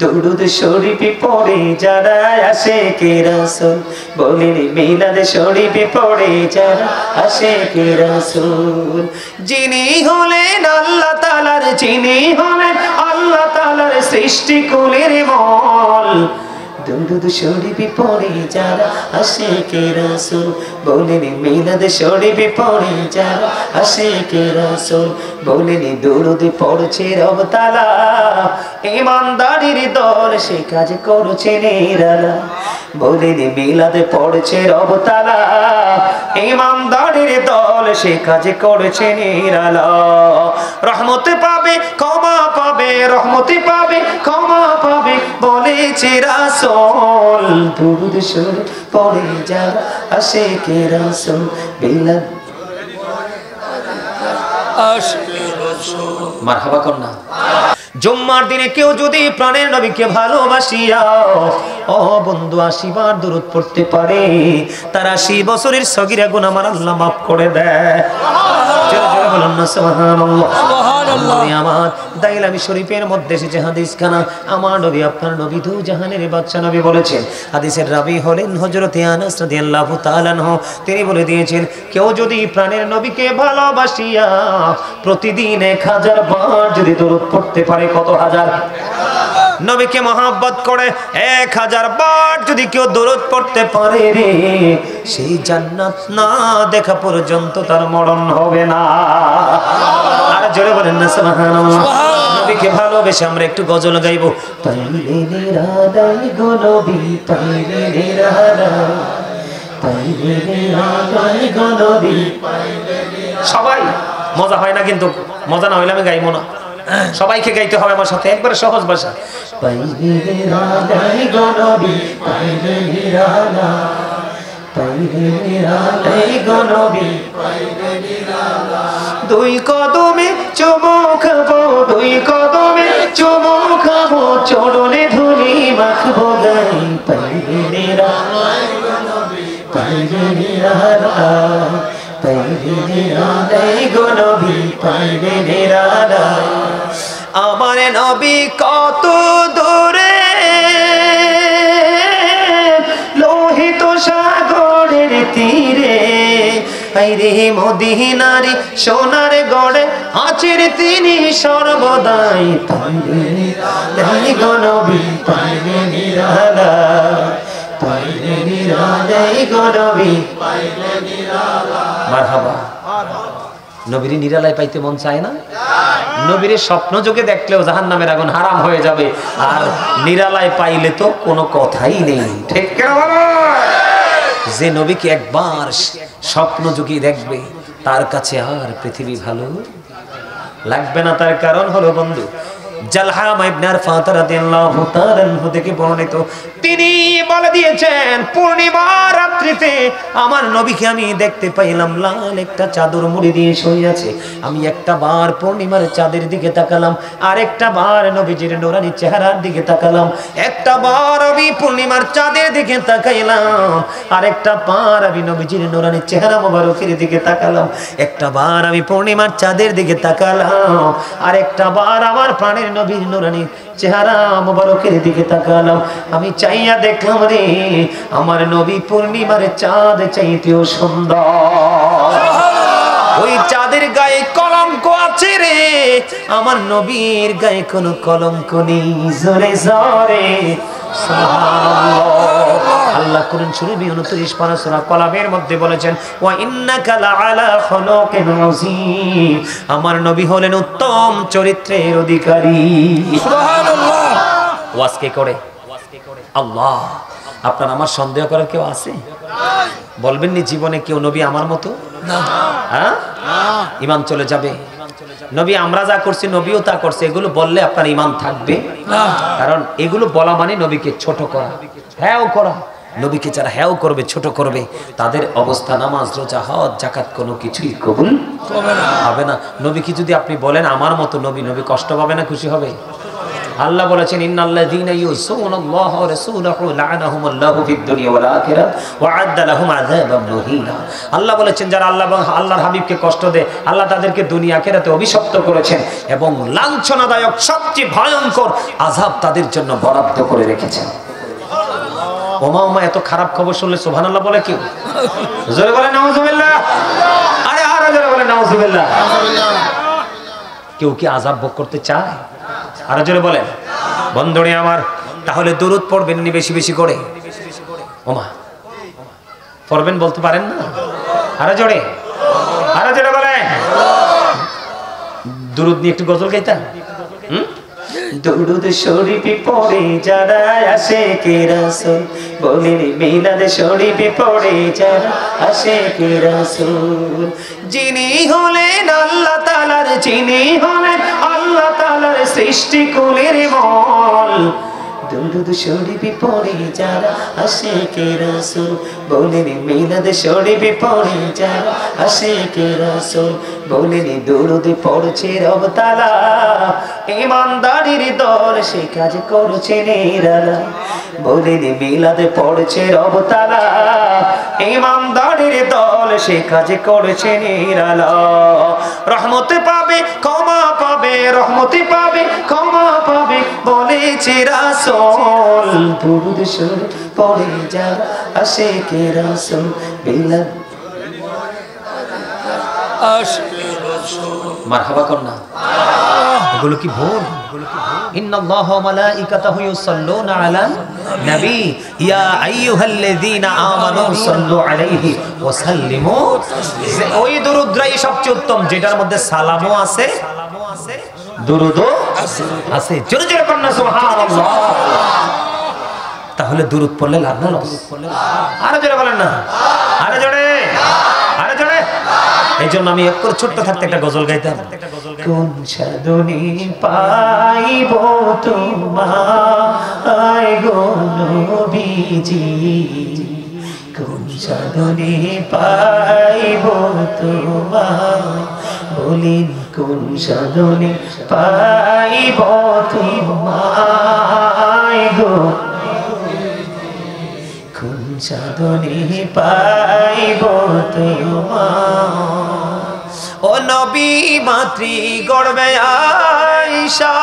দুরুদ শরীফে পড়ে যারা আশিকে রাসূল, বলেন মিলাদ শরীফে পড়ে যারা আশিকে রাসূল। যিনি হলেন আল্লাহ তাআলার, যিনি হলেন আল্লাহ তাআলার সৃষ্টি কুলের মল, দুরুদ শরীফে পড়ে যারা আশিকে রাসূল, বলেন মিলাদ শরীফে পড়ে যারা আশিকে রাসূল, বলেন দুরুদ পড়ছে রব তাআলা, ঈমানদারির দল সে কাজ করছে নিরালা, বলেন মিলাদ পড়ছে রব তাআলা, ঈমানদারির দল সে কাজ করছে নিরালা। রহমত পাবে ক্ষমা পাবে, রহমত পাবে ক্ষমা পাবে বলেছে রাসূল, দুরুদ শরীফ পড়ে যারা আশিকে রাসূল, মিলাদ মারহাবা কন্যা। জুম্মার দিনে কেউ যদি প্রাণের নবীকে ভালোবাসিয়া ও বন্ধু 80 বার দুরূদ পড়তে পারে, তার 80 বছরের সগীরা গুনাহ আমার আল্লাহ মাফ করে দেয়। জোরে জোরে বলুন না সুবহানাল্লাহ। সুবহানাল্লাহ। আমার দাইলামি শরীফের মধ্যে এসেছে হাদিস খানা, আমার নবী আপনার নবী দু জাহানের বাদশা নবী বলেছেন। হাদিসের রাবী হলেন হযরত আনাস রাদিয়াল্লাহু তাআলা আনহু। তিনি বলে দিয়েছেন, কেউ যদি প্রাণের নবীকে ভালোবাসিয়া প্রতিদিন 1000 বার যদি দুরূদ পড়তে পারে, কত হাজার? নবীকে মহব্বত করে 1000 বার যদি কেউ দুরূদ পড়তে পারে রে, সেই জান্নাত না দেখা পর্যন্ত তার মরণ হবে না। আর জোরে বলেন না সুবহানাল্লাহ। নবীকে ভালোবেসে আমরা একটু গজল গাইবো। পাইলে নিরালাই গো নবী, পাইলে নিরালাই, পাইলে নিরালাই গো নবী, পাইলে নিরালাই। সবাই মজা হয় না, কিন্তু মজা না হইলে আমি গাইবো না। সবাইকে গাইতে হবে আমার সাথে, একবারে সহজ ভাষা। পাইলে নিরালাই গো নবী, পাইলে নিরালাই, পাইলে নিরালাই গো নবী, পাইলে নিরালাই। দুই কদমে চুমু খাবো, দুই কদমে চুমু খাবো, চরণে ধুলি মাখবো গাই, পাইলে নিরালাই গো নবী, পাইলে নিরালাই, পাইলে নিরালাই গো নবী, পাইলে নিরালাই। আমার নবী কত দূরে, লোহিত সাগরের তীরে, আইরে মদিনার সোনার গড়ে আছেন তিনি সর্বদাই, পাইলে নিরালাই গো নবী, পাইলে নিরালাই, পাইলে নিরালাই গো নবী, পাইলে নিরালাই। মারহাবা। নবীর নিরালায় পাইতে মন চায় না? নবীর স্বপ্ন যোগে দেখলেও জাহান্নামের আগুন হারাম হয়ে যাবে, আর নিরালায় পাইলে তো কোনো কথাই নেই। ঠিক কেন বলো? যে নবীকে একবার স্বপ্ন যোগে দেখবে, তার কাছে আর পৃথিবী ভালো লাগবে না। তার কারণ হলো বন্ধু, জালহাম ইবনে আরফাত রাদিয়াল্লাহু তাআলা আনহু থেকে বর্ণিত, তিনি বলে দিয়েছেন, পূর্ণিমা রাত্রিতে আমার নবীকে আমি দেখতে পাইলাম লাল একটা চাদর মুড়ি দিয়ে শুয়ে আছে। আমি একটা বার পূর্ণিমার চাঁদের দিকে তাকালাম, আর একটা বার নবীজির নূরানি চেহারার দিকে তাকালাম, একটা বার আমি পূর্ণিমার চাঁদের দিকে তাকাইলাম, আর একটা বার আমি নবীজির নূরানি চেহারা মোবারকের দিকে তাকালাম, একটা বার আমি পূর্ণিমার চাঁদের দিকে তাকালাম, আর একটা বার আমার প্রাণের নবীর নূরানি চেহারা মোবারকের দিকে তাকালাম। আমি চাইয়া দেখলাম রে, আমার নবী পূর্ণিমার চাঁদ চাইতেও সুন্দর। ওই চাঁদের গায়ে কলঙ্ক আছে রে, আমার নবীর গায়ে কোনো কলঙ্ক নেই। জোরে জোরে সুবহানাল্লাহ। আল্লাহ কোরআন শরীফ 29 পারা সূরা কলামের মধ্যে বলেছেন, ওয়া ইন্নাকা লাআলা খুলুকিন আযীম, আমার নবী হলেন উত্তম চরিত্রের অধিকারী। সুবহানাল্লাহ। ওয়াজ কে করে? আল্লাহ। আপনার আমার সন্দেহ করার কেউ আছে? বলবেন নি জীবনে কেউ নবী আমার মতো? না। হ্যাঁ, ঈমান চলে যাবে। নবী আমরা যা করছি নবীও তা করছে, এগুলো বললে আপনার ঈমান থাকবে না। কারণ এগুলো বলা মানে নবীকে ছোট করা, হ্যাঁ করা। নবীকে যারা হ্যাঁ করবে, ছোট করবে, তাদের অবস্থা নামাজ রোজা হজ যাকাত কোনো কিছুই কবুল হবে না। নবীকে যদি আপনি বলেন আমার মতো নবী, নবী কষ্ট পাবে না খুশি হবে? আল্লাহ বলেছেন ইন্নাল্লাযীনা ইউযুনাল্লাহা ওয়া রাসূলাহু লা'নাহুমুল্লাহু ফিদ দুনিয়া ওয়াল আখিরাহ ওয়া আ'আদ্দা লাহুম আযাবান মুহিনা। আল্লাহ বলেছেন যারা আল্লাহ এবং আল্লাহর হাবিবকে কষ্ট দেয় আল্লাহ তাদেরকে দুনিয়া আখিরাতে অভিশপ্ত করেছেন এবং লাঞ্ছনাদায়ক সবচেয়ে ভয়ঙ্কর আযাব তাদের জন্য বরাদ্দ করে রেখেছেন। ওমা ওমা এত খারাপ খবর শুনলে সুবহানাল্লাহ বলে কেউ? জোরে বলে নাউযুবিল্লাহ। আরে আরো জোরে বলে নাউযুবিল্লাহ। কেউ কি আযাব ভোগ করতে চায়? আরো জোরে বলেন। বন্ধুরে আমার, তাহলে দুরূদ পড়বেন নি বেশি বেশি করে। ওমা পড়বেন বলতে পারেন না? আরো জোরে বলেন। দুরূদ নিয়ে একটু গজল গাইতাম। দুরূদ শরীফ পড়ে যারা আশিকে রাসূল, বলেন মিলাদ শরীফ পড়ে যারা আশিকে রাসূল। যিনি হলেন আল্লাহ তাআলার, যিনি হলেন আল্লাহ তাআলার সৃষ্টি কুলের মূল। দুরূদ শরীফ পড়ে যারা আশিকে রাসূল, বলেন মিলাদ শরীফ পড়ে যারা আশিকে রাসূল। বলেন দুরূদ পড়ছে রব তাআলা, ঈমানদারির দল সে কাজ করছে নিরালা। বলেন মিলাদ পড়ছে রব তাআলা, ঈমানদারির দল সে কাজ করছে নিরালা। রহমত পাবে ক্ষমা পাবে, রহমত পাবে ক্ষমা পাবে বলেছে রাসূল। দুরূদ শরীফ পড়ে যারা আশিকে রাসূল, মিলাদ মারহাবা করনা। এগুলো কি ভুল? ইন্নাল্লাহা ওয়া মালাইকাতাহু ইউসাল্লুনা আলান নবী ইয়া আইয়ুহাল্লাযীনা আমানু সাল্লু আলাইহি ওয়া সাল্লিমু। ওই দুরূদটাই সবচেয়ে উত্তম যেটার মধ্যে সালামও আছে, দুরূদও আছে। জোরে জোরে করনা সুবহানাল্লাহ। তাহলে দুরূদ পড়লে লাভ না লস? আরো জোরে বলেন না, আরো জোরে, আরো জোরে। এই জন্য আমি এক করে ছোট্ট থাকতে একটা গজল গাইতাম। কোন সাধনে পাইব তোমায় গো নবীজি, কোন সাধনে পাইব তোমায়, বলেন কোন সাধনে পাইব তোমায় গো, কোন সাধনে পাইব তোমায়। ও নবী মাতৃ গর্ভে আইসা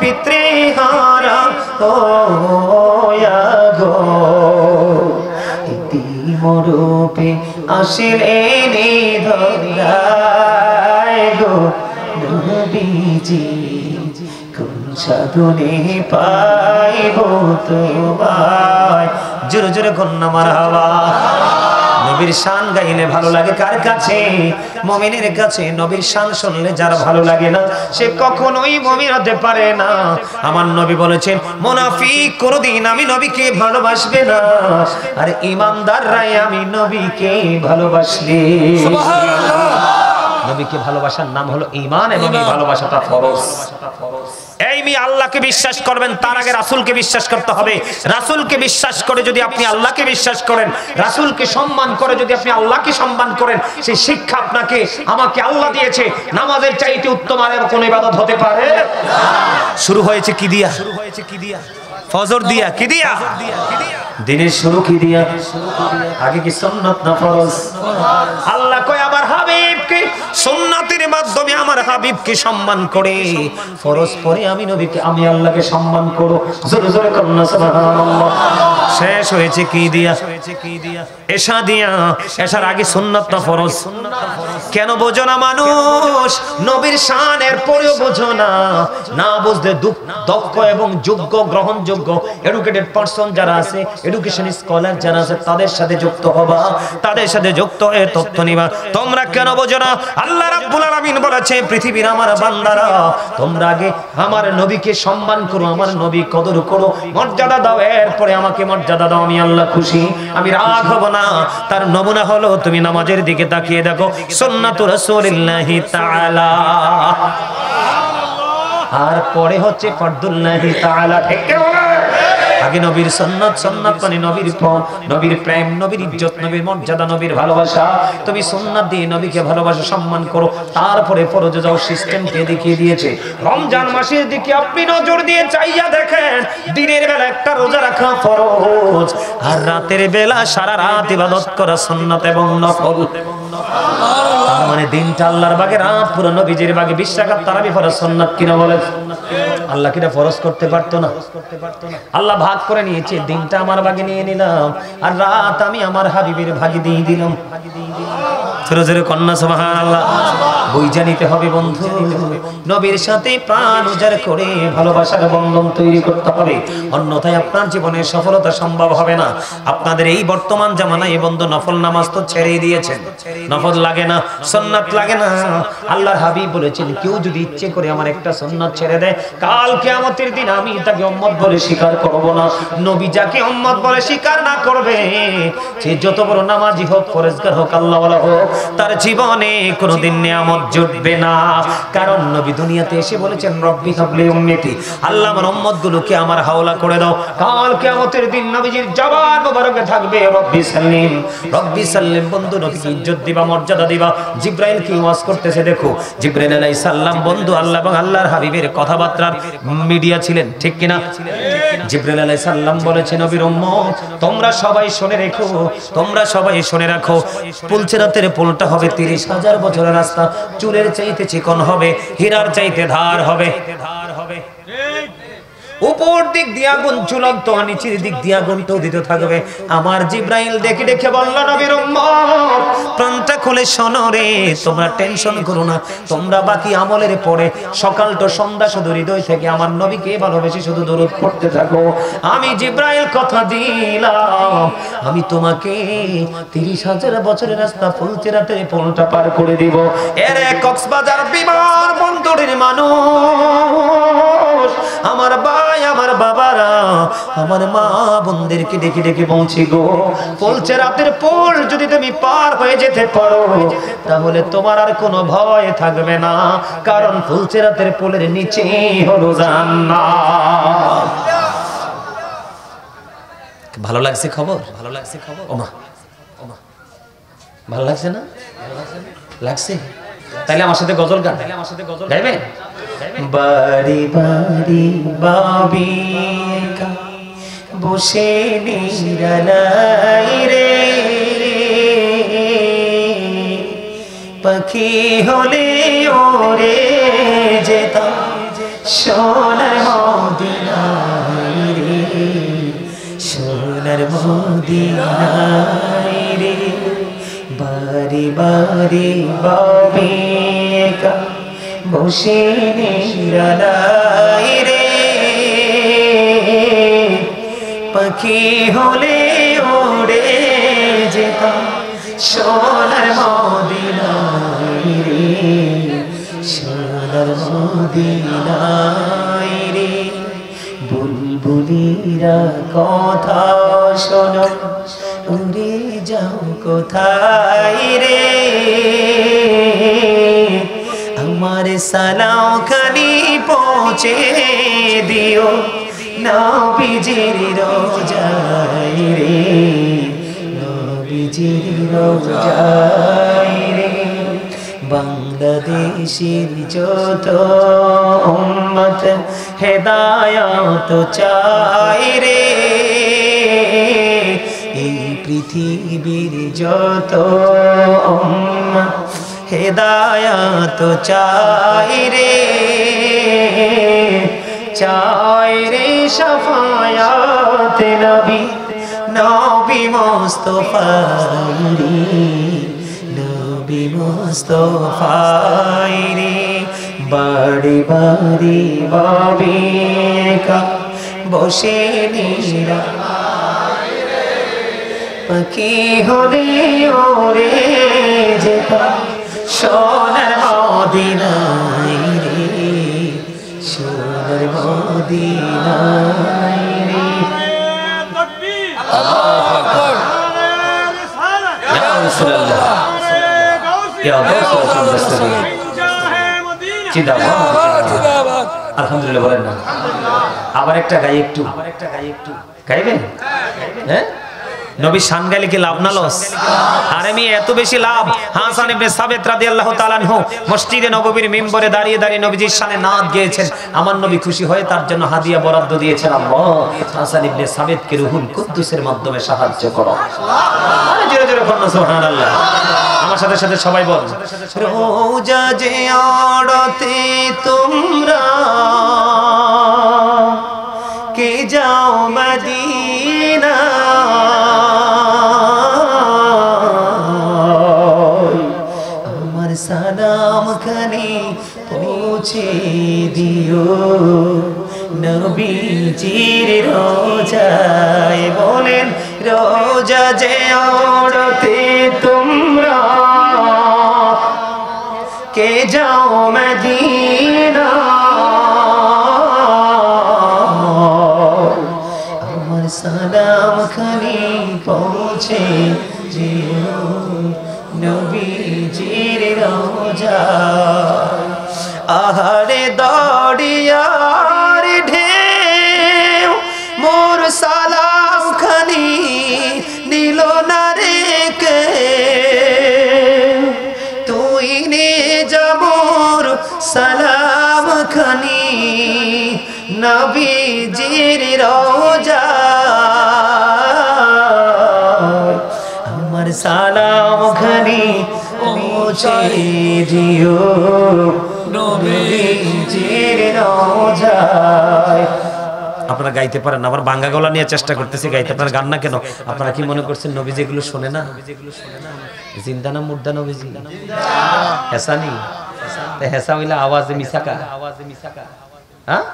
পিতৃহারা হইয়া গো, ইতিমরূপে আসিলেন ধরায় গো নবীজি, কোন সাধনে পাইব তোমায়। জোরে জোরে কন্যা মারহাবা। নবীর শান গাইলে ভালো লাগে কার কাছে? মুমিনের কাছে। নবীর শান শুনলে যার ভালো লাগে না সে কখনোই মুমিন হতে পারে না। আমার নবী বলেছেন মুনাফিক কোনদিন আমি নবীকে ভালোবাসবে না, আর ঈমানদাররাই আমি নবীকে ভালোবাসলে। সুবহানাল্লাহ। নবীকে ভালোবাসার নাম হলো ঈমান এবং এই ভালোবাসাটা ফরজ। এই মি আল্লাহকে বিশ্বাস করবেন তার আগে রাসূলকে বিশ্বাস করতে হবে। রাসূলকে বিশ্বাস করে যদি আপনি আল্লাহকে বিশ্বাস করেন, রাসূলকে সম্মান করে যদি আপনি আল্লাহকে সম্মান করেন, সেই শিক্ষা আপনাকে আমাকে আল্লাহ দিয়েছে। নামাজের চাইতে উত্তম আর কোন ইবাদত হতে পারে? শুরু হয়েছে কি দিয়া? ফজর দিয়া। কি দিয়া? দিনের শুরু কি দিয়া? আগে কি সুন্নাত না ফরজ? আল্লাহ কয় আমার হাবিবকে সুন্নাতের মাধ্যমে আমার হাবিবকে সম্মান করে, ফরজ পরে আমি নবীকে আমি আল্লাহকে সম্মান করো। জোরে জোরে করুন সুবহানাল্লাহ। শেষ হয়েছে কি দিয়া? এশা দিয়া। এশার আগে সুন্নাত না ফরজ? কেন বোঝো না মানুষ? নবীর শানের পরেও বোঝো না। না বুঝলে দক্ষ এবং যোগ্য গ্রহণযোগ্য এডুকেটেড পারসন যারা আছে, এডুকেশন স্কলার যারা আছে, তাদের সাথে যুক্ত হবা, তাদের সাথে যুক্ত হয়ে তথ্য নিবা। তোমরা কেন বোঝো না? আল্লাহ রাব্বুল আলামিন বলেছে পৃথিবীর আমার বান্দারা তোমরা আগে আমার নবীকে সম্মান করো, আমার নবী কদর করো, মর্যাদা দাও, এরপরে আমাকে মর্যাদা দাও। আমি আল্লাহ খুশি, আমি রাগ হব না। তার নমুনা হলো তুমি নামাজের দিকে তাকিয়ে দেখো, সুন্নাতুর রাসূলিল্লাহি তাআলা, আর পরে হচ্ছে ফরদুল্লাহি তাআলা। ঠিক আগে নবীর সুন্নাত, সুন্নাত মানে নবীর পথ, নবীর প্রেম, নবীর ইজ্জত, নবীর মর্যাদা, নবীর ভালোবাসা। তুমি সুন্নাত দিয়ে নবীকে ভালোবাসো, সম্মান করো, তারপরে ফরজে যাও। সিস্টেম কে দেখিয়ে দিয়েছে। রমজান মাসের দিকে আপনি নজর দিয়ে চাইয়া দেখেন, দিনের বেলা একটা রোজা রাখা ফরজ, আর রাতের বেলা সারা রাত ইবাদত করা সুন্নাত এবং নফল। মানে দিনটা আল্লাহর বাগে, রাত পুরো নবীজির বাগে। 20 রাকাত তারাবি ফরজ সুন্নাত কিনা বলেন? আল্লাহ কিনা ফরজ করতে পারতো না? আল্লাহ ভাগ করে নিয়েছে, দিনটা আমার ভাগে নিয়ে নিলাম, আর রাত আমি আমার হাবিবের ভাগে দিয়ে দিলাম। জোরে কন্যা সুবহানাল্লাহ। বুঝা নিতে হবে বন্ধু, নবীর সাথে প্রাণ উজাড় করে ভালোবাসার বন্ধন তৈরি করতে হবে, অন্যথায় আপনার জীবনে সফলতা সম্ভব হবে না। আপনাদের এই বর্তমান জামানায় এই বন্ধু নফল নামাজ তো ছেড়েই দিয়েছেন, নফল লাগে না, সুন্নাত লাগে না। আল্লাহর হাবিব বলেছেন, কেউ যদি ইচ্ছে করে আমার একটা সুন্নাত ছেড়ে দেয়, কাল কিয়ামতের দিন আমি তাকে উম্মত বলে স্বীকার করব না। নবী যাকে উম্মত বলে স্বীকার না করবে, সে যত বড় নামাজি হোক, ফরজগার হোক, আল্লাহওয়ালা হোক, তার জীবনে কোনোদিন নিয়ামত জুটবে না। কারণ নবী দুনিয়াতে এসে বলেছেন, রব্বি হাবলি উম্মতি, আল্লাহ আমার উম্মতগুলোকে আমার হাওলা করে দাও। কাল কিয়ামতের দিন নবীজির জবান মোবারকে থাকবে রব্বি সাল্লিম, রব্বি সাল্লিম। বন্ধু নবীকে ইজ্জত দিবা, মর্যাদা দিবা। জিবরাইল কি ওয়াজ করতেছে দেখো। জিবরাইল আলাইহিস সালাম বন্ধু আল্লাহ এবং আল্লাহর হাবিবের কথাবার্তার মিডিয়া ছিলেন, ঠিক কিনা? জিবরাইল আলাইহিস সালাম বলেছেন, নবীর উম্মত তোমরা সবাই শুনে রেখো, তোমরা সবাই শুনে রাখো, পুলসিরাতের পুলটা হবে 30,000 বছরের রাস্তা, চুলের চাইতে চিকন হবে, হীরার চাইতে ধার হবে। উপর দিক দিয়ে আগুন ঝুলন্ত, নিচের দিক দিয়ে আগুন দিতে থাকবে। আমার জিবরাইল দেখে দেখে বলল, নবীর উম্মত প্রাণটা খুলে শোনো রে, তোমরা টেনশন করো না, তোমরা বাকি আমলের পরে সকাল তো সন্ধ্যা শুধু হৃদয় থেকে আমার নবীকে ভালোবেসে শুধু দরুদ পড়তে থাকো। আমি জিবরাইল কথা দিলাম, আমি তোমাকে 30,000 বছরের রাস্তা ফুলচেরাতে পুলটা পার করে দিব। এর কক্সবাজার বিমান বন্দরের মানুষ, আমার ভাই, আমার বাবারা, আমার মা বোনদেরকে ডেকে ডেকে বলছি গো, ফুলচেরাতের পুল যদি তুমি পার হয়ে যেতে পারো, তাহলে তোমার আর কোনো ভয় থাকবে না, কারণ ফুলচেরাতের পুলের নিচে হলো জান্নাত। ভালো লাগছে খবর? ভালো লাগছে খবর? ওমা ওমা, ভালো লাগছে না? লাগছে? তাইলে আমার সাথে গজল গান, গাইবেন? বাড়ি বাড়ি বাবিকা বসে নিরালাই রে, পাখি হলে ওরে যেতাম সোনার মদিনায় রে, সোনার মদিনায় রে। বাড়ি বাড়ি বাবিকা বসে নিরালাই রে, পাখি হলে ওড়ে যেতাম সোনার মদিনায় রে, সোনার মদিনায় রে। বুলবুলিরা কথা শোনো, উড়ে যাও কোথায় রে, আমার সালাম খালি পৌঁছে দিও নবীজির রোজায় রে, নবীজির রোজায় রে। বাংলাদেশের যত উম্মত হেদায়েত চায় রে, এই পৃথিবীর যত উম্মত হেদায়েত চায় রে, চায় রে শাফায়াত নবী, নবী মুস্তাফার রে, নবী মুস্তাফার রে। বাড়ি বাড়ি বাবিকা বসে নিরালাই রে, পাখি হলে ওরে যেতাম সোনার মদিনায় রে, সোনার মদিনায় রে। আল্লাহু আকবার, ইয়া রাসূলুল্লাহ, ইয়া রাসূলুল্লাহ, জিন্দাবাদ, আলহামদুলিল্লাহ বলেন না। আবার একটা গাই একটু গাইবেন? হ্যাঁ, নবী শান গাইলে কি লাভ না লস? আরে আমি এত বেশি লাভ। হাসান ইবনে সাবিত রাদিয়াল্লাহু তাআলা আনহু মসজিদে নববীর মিম্বরে দাঁড়িয়ে দাঁড়িয়ে নবীজির শানে নাত গেয়েছেন। আমার নবী খুশি হয়ে তার জন্য হাদিয়া বরাদ্দ দিয়েছেন, আল্লাহ হাসান ইবনে সাবিতকে রুহুল কুদ্দুসের মাধ্যমে সাহায্য করো। আরে জোরে জোরে বলুন সুবহানাল্লাহ। আমার সাথে সাথে সবাই বল, রোজা যে আড়তে তোমরা কে যাও মদিনা, আমার সালাম খানি পৌঁছে দিও নবীজির রোজায়। বলেন রোজা যে আড়তে তোমরা কে যাও মদিনা, আমার সালাম খানি পৌঁছে দিও নবীজির রোজায়। আহারে দরিয়ার ঢেউ মোর সালাম খানি নিল না রে কে, তুই নে যাবর সালাম খানি নবীজির রোজায়। আমার সালাম খানি পৌঁছে দিও নবীজির রোজায়। আপনারা গাইতে পারেন, আবার বাঙ্গা গলা নিয়ে চেষ্টা করতেছি গাইতে। আপনারা গান না কেন? আপনারা কি মনে করছেন নবীজি এগুলো শোনে না? জিন্দা না মুর্দা নবীজি? হেসানি হেসা হইলা আওয়াজে মিসাকা। হ্যাঁ,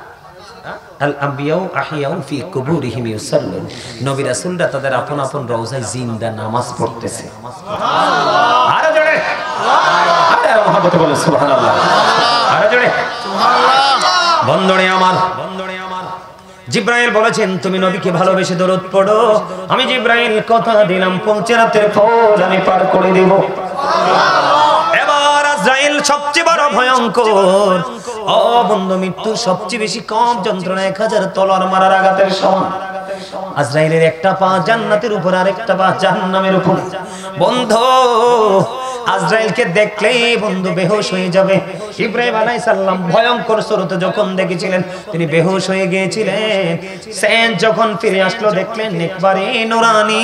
আল আম্বিয়াউ আহইয়াউ ফি কুবুরিহিম ইউসাল্লুন। নবী রাসূলরা তাদের আপন আপন রওজায় জিন্দা নামাজ পড়তেছে। আরে জোরে আরে মহব্বতে বলে সুবহানাল্লাহ। আরে জোরে সুবহানাল্লাহ। বন্ধনে আমার জিব্রাইল বলেছেন তুমি নবীকে ভালোবেসে দরুদ পড়ো, আমি জিব্রাইল কথা দিলাম ৫০ রাতের ফল আমি পার করে দেব। এবার আজরাইল সবচেয়ে বড় ভয়ঙ্কর। ও বন্ধু, মৃত্যুর সবচেয়ে বেশি কম যন্ত্রণা ১০০০ তলোয়ার মারার আঘাতের সমান। আজরাইলের একটা পা জান্নাতের উপর আর একটা পা জাহান্নামের উপর। বন্ধু আজরাইলকে দেখলেই বন্ধু বেহুশ হয়ে যাবে। ইব্রাহিম আলাইহিস সালাম ভয়ঙ্কর সুরতে যখন দেখেছিলেন তিনি বেহুশ হয়ে গিয়েছিলেন। সেন যখন ফিরে আসলো দেখলেন একবারে নূরানি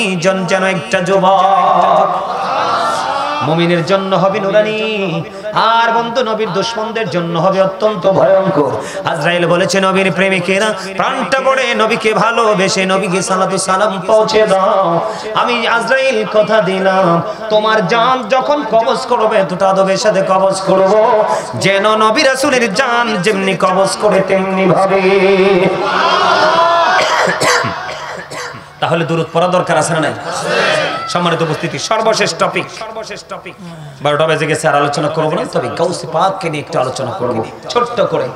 যেন একটা যুবক। মুমিনের জন্য হবে নূরানি, আর বন্ধু নবীর দুশমনদের জন্য হবে অত্যন্ত ভয়ঙ্কর। আজরাইল বলেছে নবীর প্রেমিকেরা প্রাণটা পড়ে নবীকে ভালোবেসে নবীকে সালাতু সালাম পৌঁছে দাও। আমি আজরাইল কথা দিলাম তোমার জান যখন কবজ করবে এতটা আদবের সাথে কবজ করব যেন নবী রাসূলের জান যেমনি কবজ করে তেমনি ভাবে। তাহলে দুরূদ পড়া দরকার আছে না নাই? সম্মানিত উপস্থিতি, সর্বশেষ টপিক 12টা বেজে গেছে, আর আলোচনা করবো না, তবে গাউসে পাককে নিয়ে একটু আলোচনা করবো ছোট্ট করে।